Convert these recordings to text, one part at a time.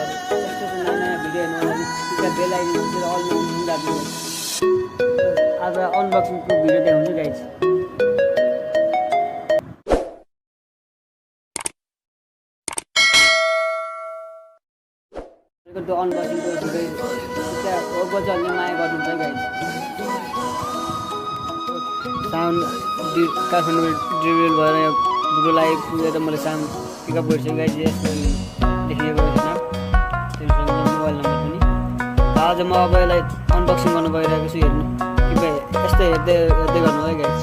नयाँ नयाँ भिडियो हेर्नु लागि बेल आइकन थिचेर अल नोटिफिकेसन दाबिदिनुहोस्। आज अनबक्सिङको भिडियो देखाउँछु गाइस। त्यो अनबक्सिङको भिडियो बजारले माया गर्नुहुन्छ गाइस। साउन्ड काठमाडौँ डिलिभरी भएर यहाँ बुढोलाई पुगेर मैले साउन्ड पिकअप गरिसकेँ गाइस। यस्तो लेखिएको रहेछ नाम, त्यससँग मोबाइल नम्बर पनि। आज म अब यसलाई अनबक्सिङ गर्न गइरहेको छु। हेर्नु कृपया यस्तो हेर्दै गर्नु है गाइस।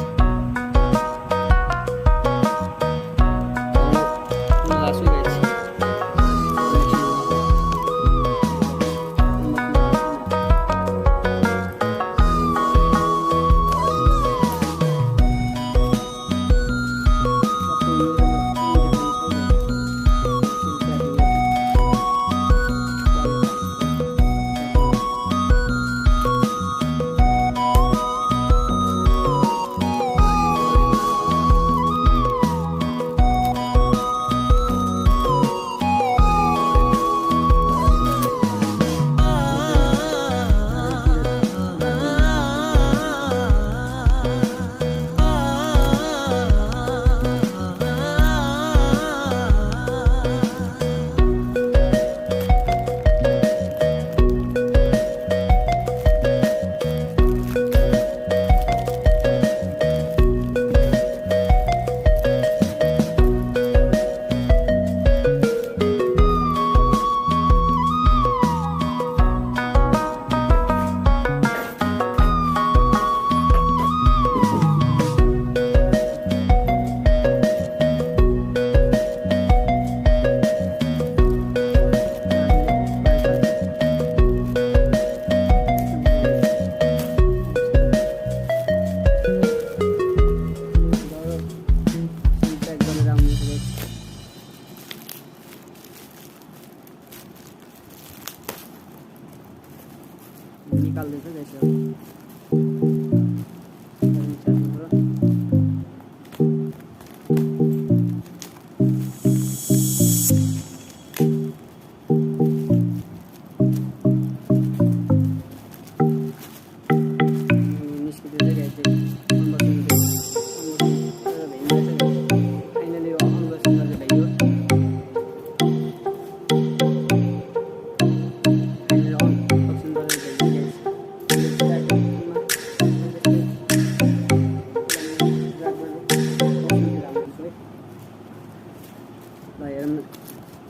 निकाल्दैछ गाइस।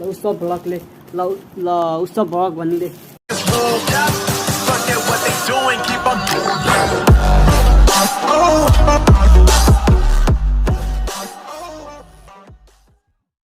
उसको ब्लगले ल उसको ब्लग भन्ने